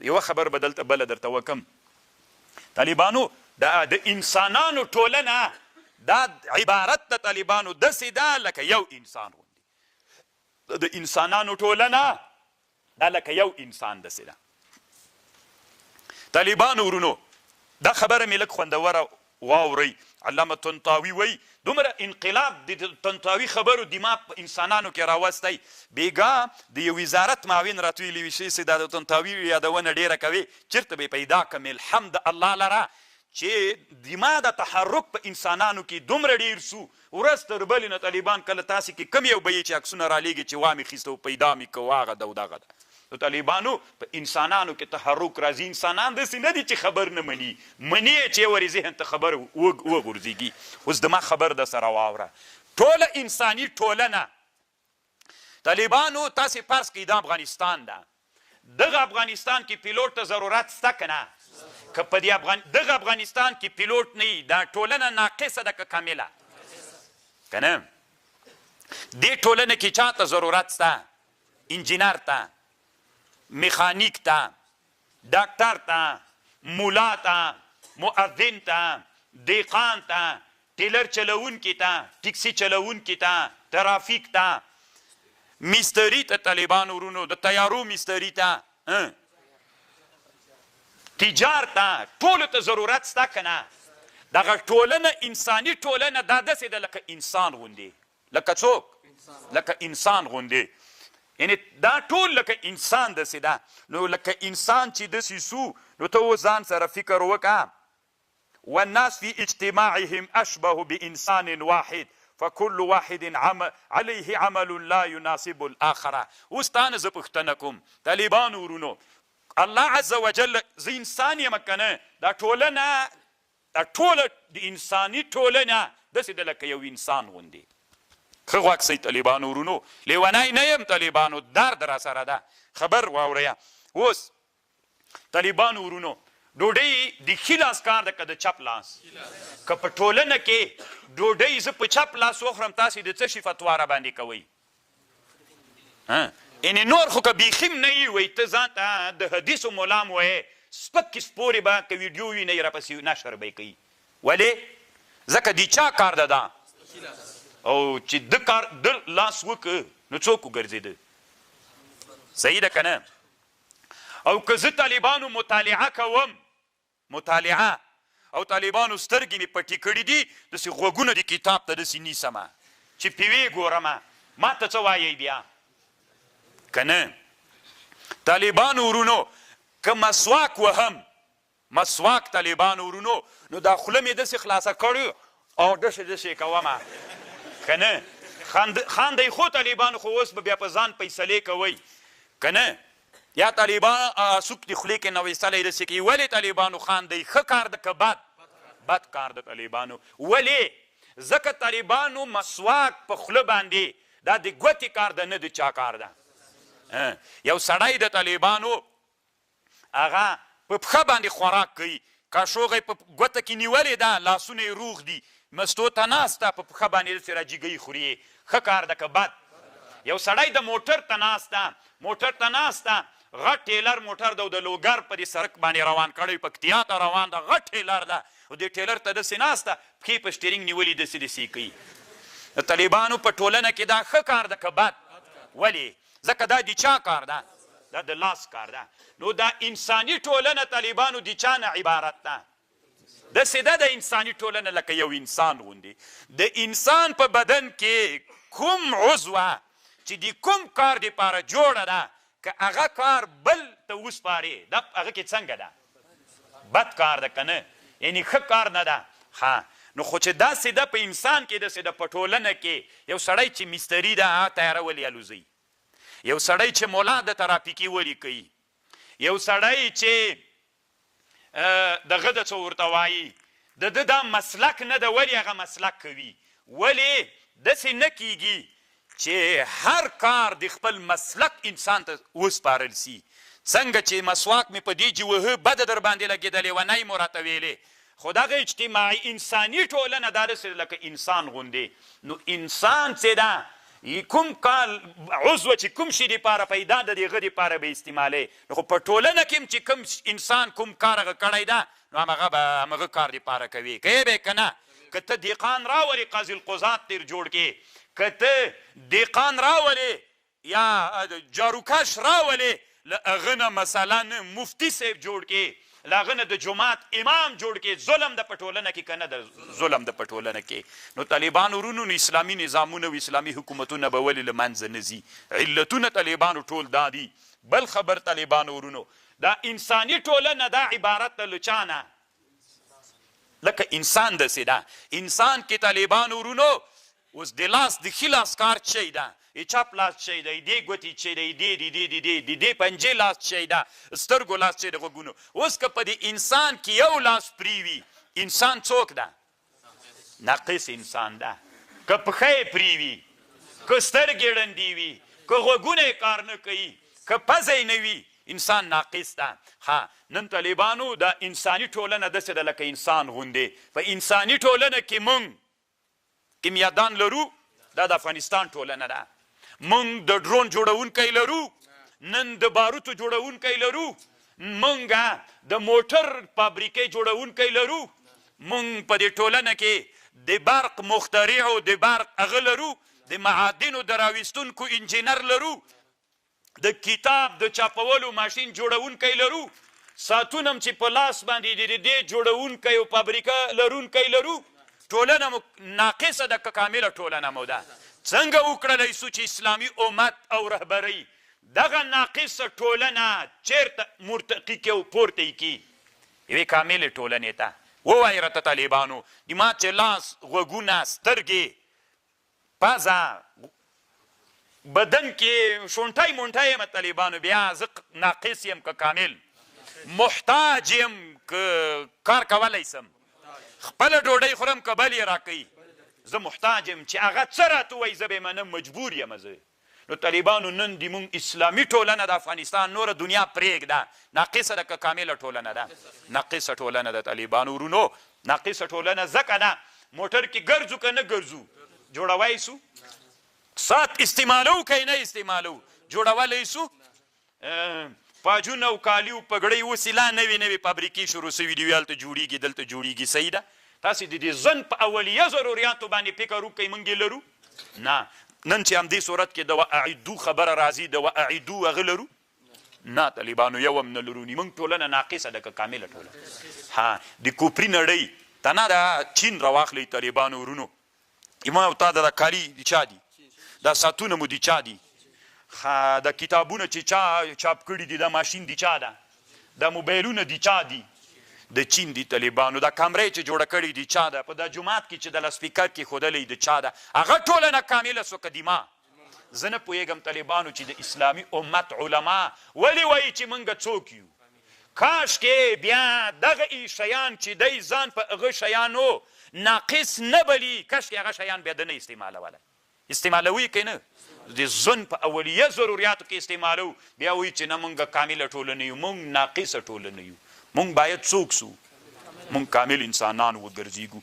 یوه خبر به دلته بله درته وکم طالبانو د انسانانو ټولنه دا عبارت د طالبانو داسې ده لکه یو انسان غوندې د انسانانو ټولنه دا لکه یو انسان داسې ده طالبانو ورونو دا خبره مې لږ خوندوره واورئ علامه طنطاوي وایي دومره انقلاب د طنطاوي خبرو دماغ په انسانانو کې راوستی بېګا د یو وزارت معاون راته ویلي وي چې دا د طنطاوي یادونه ډېره کوي چېرته به پیدا کړم الحمد الله لره چې دماغ د تحرک په انسانانو کې دومره ډېر سو ورځ تر بلې نه طالبان کله تاسې کې کم یو به یې چې عکسونه رالیږي چې وا مې خیسته و پیدا مې کوه هغه ده او دغه ده د طالبانو په انسانانو کې تحرک راځي انسانان داسې نه دي چې خبر نه مني مني یې چې ورې ذهن ته خبر وغورځېږي اوس د ما خبر در سره واوره ټوله انساني ټولنه طالبانو تاسې فرض کړئ دا افغانستان ده دغه افغانستان کې پیلوټ ته ضرورت شته که نه که په دغه افغانستان کې پیلوټ نه وي دا ټولنه ناقصه ده که کامله که نه دې ټولنه کې چا ته ضرورت شته انجینر ته میخانیک ته ډاکټر ته مولا ته مؤذن ته دیقان ته ټیلر چلوونکي ته ټیکسي چلوونکي ته ترافیک ته مستري ته طالبانو ورونو د تیارو مستري ته تجار ته ټولو ته ضرورت شته که نه دغه ټولنه انساني ټولنه دا داسې ده لکه انسان غوندې لکه څوک لکه انسان غوندې یعنی دا ټول لکه انسان داسې ده نو لکه انسان چې داسې سو نو ته اوس ځان سره فکر وکړه والناس في اجتماعهم اشبه بانسان واحد فكل واحد عليه عمل لا يناسب الاخره اوس تانه زه پوښتنه کوم طالبانو ورونو الله عز وجل زه انسان یم که نه دا ټولنه دا ټوله د انساني ټولنه داسې ده لکه یو انسان غوندې ښه غوږ سئ طالبانو ورونو لیونی نه یم طالبانو درد را سره ده خبر واورئ اوس طالبانو ورونو ډوډۍ د ښي لاس کار ده که د چپ لاس که په ټولنه کې ډوډۍ زه په چپ لاس وخورم تاسې د څه شي فتوا را باندې کوئ یعنې نور خو که بیخي م نه یي وایي ته ځان ته د حدیثو ملا م وایې سپکې سپورې به که ویډیو وي نه یې راپسې نشر به یې کوي ولې ځکه د چا کار ده دا او چې د کار د لاس وکړه نو څوک وګرځېده صحیح ده که نه او که زه طالبانو مطالعه کوم مطالعه او طالبانو سترګې مې پټې کړي دي داسې غوږونه د کتاب ته داسې نیسمه چې پیوې ګورمه ما ته څه وایئ بیا که نه طالبانو ورونو که مسواک وهم مسواک طالبانو ورونو نو دا خوله مې داسې خلاصه کړو او داسې کومه که نه خاندئ خو طالبانو خو اوس به بیا په ځان فیصلې کوئ که نه یا طالبان څوک د خولې کې نه ویستلی داسې کوي ولې طالبانو خاندئ ښه کار ده که بد کار ده طالبانو ولې ځکه طالبانو مسواک په خوله باندې دا د ګوتې کار ده نه د چا کار ده یو سړی د طالبانو هغه په پښه باندې خوراک کوي کاشوغه په ګوته کې نیولې ده لاسونه یې روغ دي مستو ته ناسته په پښه باندې داسې راجیګۍ خوري ښه کار ده که بد یو سړی د موټر ته ناسته غټ ټیلر موټر ده او د لوګر په دې سړک باندې روان کړی پکتیا ته روان ده غټ ټیلر ده او دې ټیلر ته داسې ناسته پښې په سټیرینګ نیولي داسې کوي د طالبانو په ټولنه کې دا ښه کار ده که بد ولې ځکه دا د چا کار ده دا د لاس کار ده نو دا انساني ټولنه طالبانو د چا نه عبارت ده داسې ده د انساني ټولنه لکه یو انسان غوندې د انسان په بدن کې کوم عضوه چې د کوم کار دپاره جوړه ده که هغه کار بل ته وسپارې دا هغه کې څنګه ده بد کار ده که نه یعنې ښه کار نه ده نو خو چې داسې ده په انسان کې داسې ده په ټولنه کې یو سړی چې مستري ده هغه تیاره ولې الوزوي یو سړی چې مولا د ترافیکي ولې کوي یو سړی چې دغه د څه ورته وایي د ده دا مسلک نه ده ولې هغه مسلک کوي ولې داسې نه کیږي چې هر کار د خپل مسلک انسان ته وسپارل سي څنګه چې مسواک مې په دې چې وهه بده در باندې لګېدلې ونی مو راته ویلې خو دغه اجتماعي انساني ټولنه دا داسې لکه انسان غوندې نو انسان چې ده کوم کال عضو چې کوم شي دپاره پیدا د دې هغه دپاره به استعمالی. نو خو په ټولنه کې هم چې کوم انسان کوم کار هغه کړی ده نو هغه به همغه کار دپاره کوي. کوې به یې که نه؟ که ته دهقان راولې قاضي القضات تیر جوړ کړې، که ته دهقان راولې یا جاروکش راولې، له هغه نه مثلا مفتي صاحب جوړ کړې، له هغه نه د جومات امام جوړ کړې، ظلم د په ټولنه کې که نه د ظلم د په ټولنه کې. نو طالبانو ورونو نو اسلامي نظامونه او اسلامي حکومتونه به ولې له منځه نه ځي؟ علتونه طالبانو ټول دا دي. بل خبر طالبانو ورونو، دا انساني ټولنه دا عبارت ده له چا نه؟ لکه انسان داسې ده. انسان کې طالبانو ورونو اوس د لاس د ښي لاس کار چی ده، چپ لاس چی دی، دې ګوتې چی دی، دې پنجې لاس چی ده، سترګو لاس چی د غوږونو. اوس که په دې انسان کې یو لاس پرې وي، انسان څوک ده؟ ناقص انسان ده. که پښه یې پرې وي، که سترګې ړندې وي، که غوږونه یې کار نه کوي، که پزه یې نه وي، انسان ناقص ده. ها نن طالبانو دا انساني ټولنه داسې ده لکه انسان غوندې. په انساني ټولنه کې موږ کیمیادان لرو، دا د افغانستان ټولنه ده. موږ د ډرون جوړونکی لرو، نن د باروتو جوړونکی لرو، موږ د موټر فابریکې جوړونکی لرو، موږ په دې ټولنه کې د برق مخترع او د برق هغه لرو، د معادنو د راویستونکو انجینر لرو، د کتاب د چاپولو ماشین جوړونکی لرو، ساعتونه هم چې په لاس باندې د دې جوړونکی او فابریکه لرونکی لرو. ټولنه مو ناقصه ده که کامله ټولنه مو ده؟ څنګه وکړلی سو چې اسلامي امت او رهبرۍ دغه ناقصه ټولنه چیرته مرتقي کړي او پورته یې کړي یوې کاملې ټولنې ته؟ ووایي راته طالبانو، د ما چې لاس، غوږونه، سترګې، پزه، بدن کې شونټی مونټی یم طالبانو، بیا زه ناقص یم که کامل؟ محتاج یم که کار کولی سم؟ خپله ډوډۍ خورم که بل یې راکوي؟ زه محتاج یم چې هغه څه راته وایي زه به یې منم، مجبور یم زه. نو طالبانو نن د مونږ اسلامي ټولنه د افغانستان نوره دنیا پرېږده، ناقصه ده که کامله ټولنه ده؟ ناقصه ټولنه ده طالبانو ورونو. ناقصه ټولنه ځکه ده موټر کې ګرځو که نه ګرځو جوړوی سو؟ ساعت استعمالو که نه استعمالو جوړولی سو؟ پاجونه او کالي او پګړۍ اوس لا نوې نوې فابریکې شروع سوي دي، هلته جوړېږي دلته جوړېږي. صحیح ده؟ تاسې د دې ځن په اولیه ضروریاتو باندې فکر وکړئ، موږ یې لرو؟ نه. نن چې همدې صورت کې د واعدو خبره راځي، د واعدو هغه لرو؟ نه طالبانو یو هم نه لرو. موږ ټولنه ناقصه ده که کامله ټولنه؟ ها د کوپري نړۍ ته نه د چین راواخلئ طالبانو ورونو. ما او تا د کالي د چا دي؟ دا ساعتونه مو د چا دي؟ د کتابونه چې چا چاپ کړي دي دا ماشین د چا ده؟ دا موبایلونه د چا دي؟ د چین دي طالبانو. دا کمرې چې جوړه کړي دي چا ده؟ په دا جومات کې چې د لاسپیکر کې ښودلی د چا ده؟ هغه ټولنه کامله سو که دما؟ زه نه پوهېږم طالبانو چې د اسلامي امت علما ولې وایي چې موږ څوک یو؟ کاشکې بیا دغه شیان چې دی ځان په هغه شیانو ناقص نه بلي، کاشکې هغه شیان بیا د نه استعمالولی. استعمالوي که نه؟ د ژوند په اولیه ضروریاتو کې استعمالو، بیا وایي چې نه موږ کامله ټولنه یو، موږ ناقصه ټولنه یو. موږ باید څوک سو؟ موږ کامل انسانان وګرځېږو.